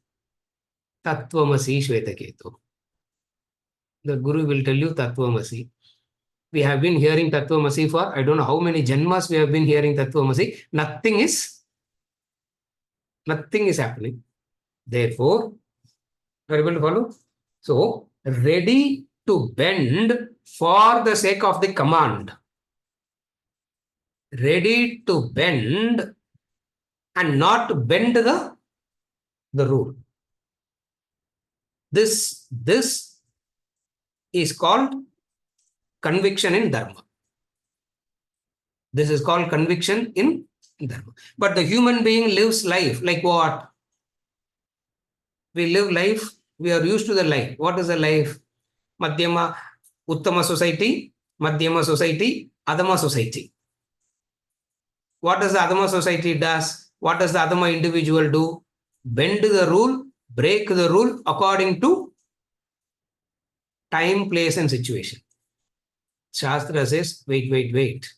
Tattvamasi Shvetaketu. The Guru will tell you Tattvamasi. We have been hearing Tattvamasi for I don't know how many janmas we have been hearing Tattvamasi. Nothing is happening. Therefore, are you able to follow? So, ready to bend for the sake of the command. Ready to bend and not bend the rule. This is called conviction in Dharma. This is called conviction in Dharma. But the human being lives life like what? We live life, we are used to the life. What is the life? Madhyama, Uttama society, Madhyama society, Adama society. What does the Adama society does? What does the Adama individual do? Bend the rule, break the rule according to time, place, and situation. Shastra says, wait.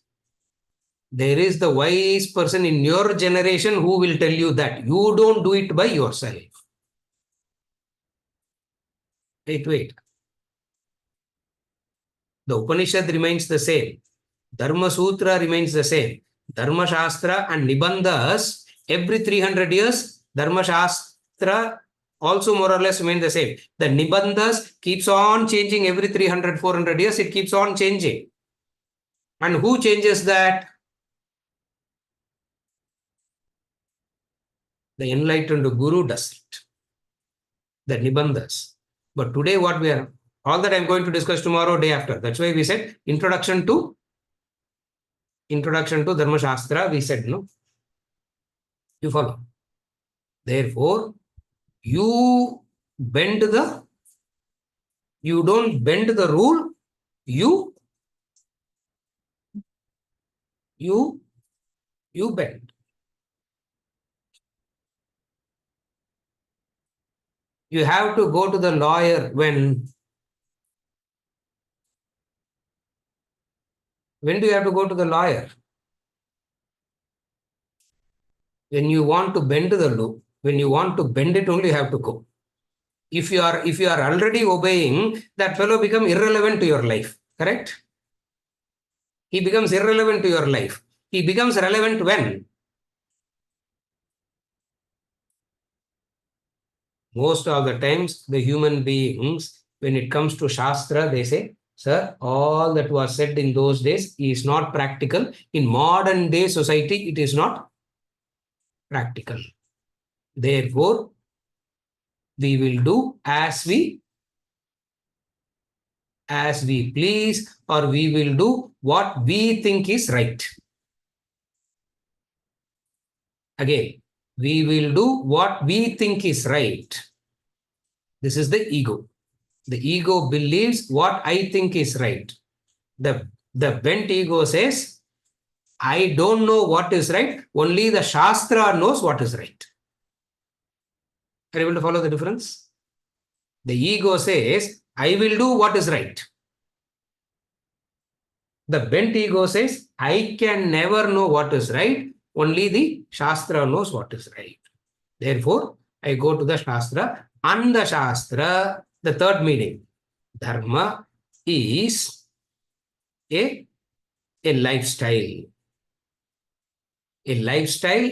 There is the wise person in your generation who will tell you that. You don't do it by yourself. Wait. The Upanishad remains the same. Dharma Sutra remains the same. Dharma Shastra and Nibandhas, every 300 years, Dharma Shastra also more or less remain the same. The Nibandhas keeps on changing every 300, 400 years. It keeps on changing. And who changes that? The enlightened Guru does it. The Nibandhas. But today what we are, all that I'm going to discuss tomorrow, day after. That's why we said introduction to Dharma Shastra, we said, no? You follow. Therefore, you don't bend the rule, you bend. You have to go to the lawyer when do you have to go to the lawyer? When you want to bend the loop, when you want to bend it, only you have to go. If you are already obeying, that fellow becomes irrelevant to your life. Correct? He becomes irrelevant to your life. He becomes relevant when? Most of the times, the human beings, when it comes to Shastra, they say, sir, all that was said in those days is not practical. In modern day society, it is not practical. Therefore, we will do as we please, or we will do what we think is right. Again, we will do what we think is right. This is the ego. The ego believes what I think is right. The bent ego says, I don't know what is right. Only the Shastra knows what is right. Are you able to follow the difference? The ego says, I will do what is right. The bent ego says, I can never know what is right. Only the Shastra knows what is right. Therefore, I go to the Shastra. And the Shastra, the third meaning, Dharma is a lifestyle. A lifestyle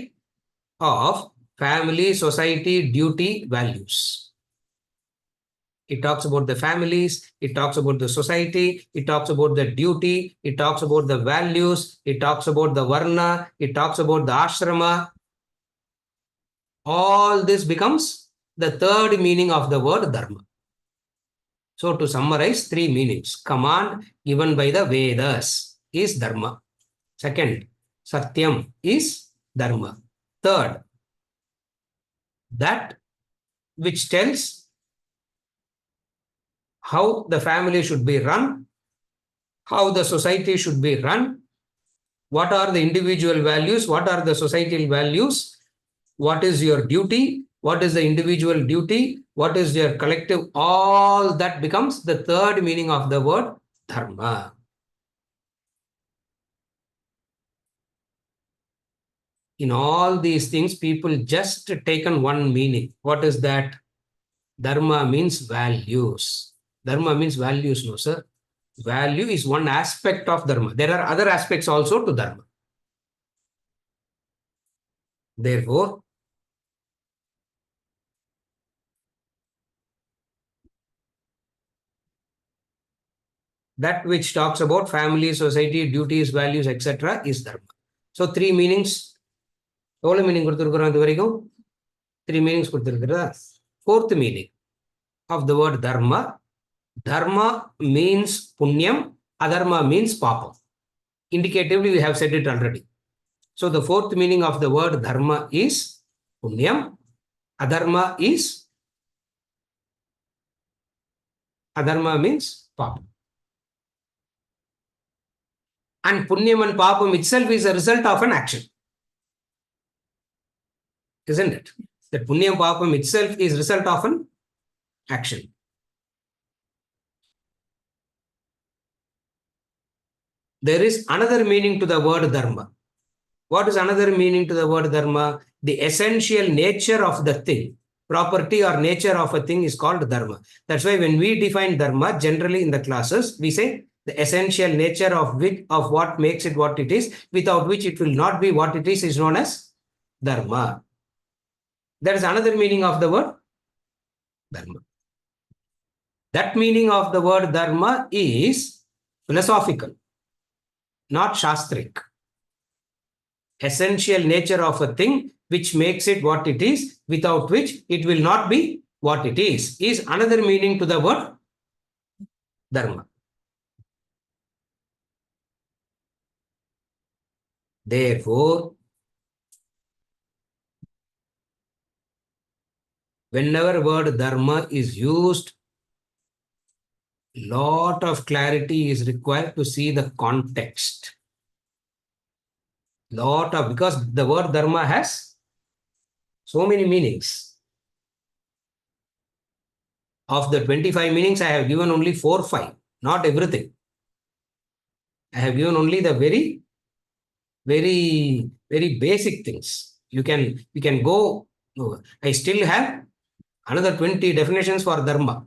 of family, society, duty, values. It talks about the families, it talks about the society, it talks about the duty, it talks about the values, it talks about the varna, it talks about the ashrama. All this becomes the third meaning of the word Dharma. So to summarize, three meanings. Command given by the Vedas is Dharma. Second, Satyam is Dharma. Third, that which tells how the family should be run, how the society should be run, what are the individual values, what are the societal values, what is your duty, what is the individual duty, what is your collective, all that becomes the third meaning of the word Dharma. In all these things, people just taken one meaning. What is that? Dharma means values. Dharma means values, no, sir. Value is one aspect of Dharma. There are other aspects also to Dharma. Therefore, that which talks about family, society, duties, values, etc. is Dharma. So, three meanings. எவ்வளவு meaning கொடுத்துருக்குறோம் இது வரைக்கும்? Three meanings கொடுத்துருக்குறா. Fourth meaning of the word Dharma. Dharma means punyam, adharma means papam. Indicatively, we have said it already. So the fourth meaning of the word Dharma is punyam, adharma means papam. And punyam and papam itself is a result of an action. Isn't it? That punyam papam itself is result of an action. There is another meaning to the word Dharma. What is another meaning to the word Dharma? The essential nature of the thing, property or nature of a thing is called Dharma. That's why when we define Dharma, generally in the classes, we say the essential nature of what makes it what it is, without which it will not be what it is known as Dharma. That is another meaning of the word Dharma. That meaning of the word Dharma is philosophical, not Shastric. Essential nature of a thing which makes it what it is, without which it will not be what it is another meaning to the word Dharma. Therefore, whenever word Dharma is used, lot of clarity is required to see the context. Because the word Dharma has so many meanings. Of the 25 meanings, I have given only 4 or 5, not everything. I have given only the very, very basic things. You can go, I still have another 20 definitions for Dharma.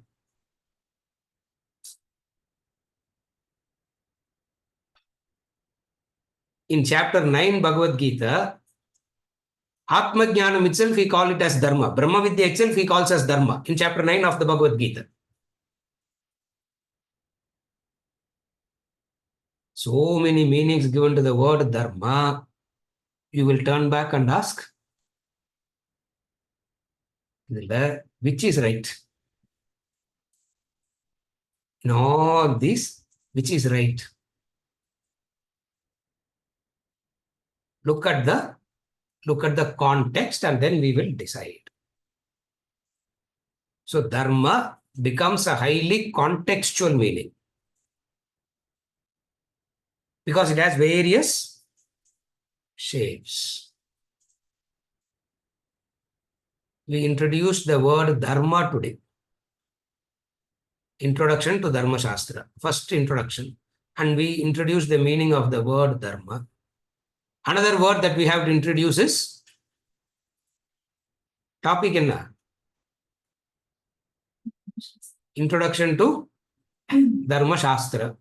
In chapter 9 Bhagavad Gita, Atma Jnanam itself, he calls it as Dharma. Brahma Vidya itself, he calls as Dharma in chapter 9 of the Bhagavad Gita. So many meanings given to the word Dharma. You will turn back and ask, which is right? In all this, which is right? Look at the context and then we will decide. So Dharma becomes a highly contextual meaning because it has various shapes. We introduced the word Dharma today. Introduction to Dharma Shastra. First introduction. And we introduced the meaning of the word Dharma. Another word that we have to introduce is topic enna? Introduction to Dharma Shastra.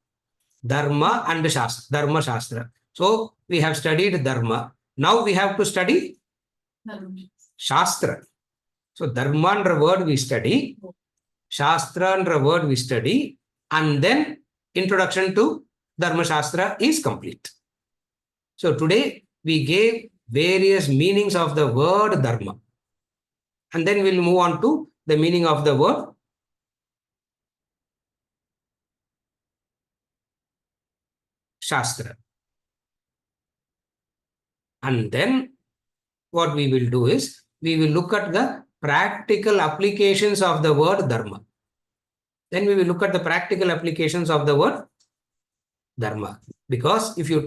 Dharma and Shastra. Dharma Shastra. So we have studied Dharma. Now we have to study Shastra. So Dharma and word we study, Shastra and word we study, and then introduction to Dharma Shastra is complete. So today we gave various meanings of the word Dharma. And then we'll move on to the meaning of the word Shastra. And then what we will do is, we will look at the practical applications of the word Dharma. Then we will look at the practical applications of the word Dharma. Because if you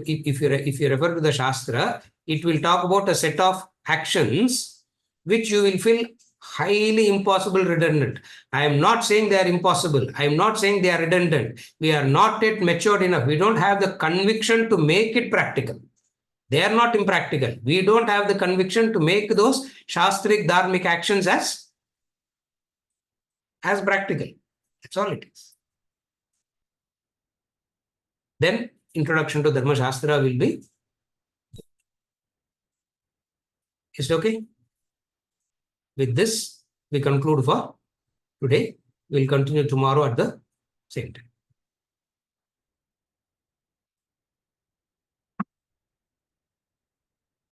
refer to the Shastra, it will talk about a set of actions which you will feel highly impossible, redundant. I am not saying they are impossible. I am not saying they are redundant. We are not yet matured enough. We don't have the conviction to make it practical. They are not impractical. We don't have the conviction to make those Shastric dharmic actions as practical. That's all it is. Then introduction to Dharma Shastra will be. Is it okay? With this, we conclude for today. We'll continue tomorrow at the same time.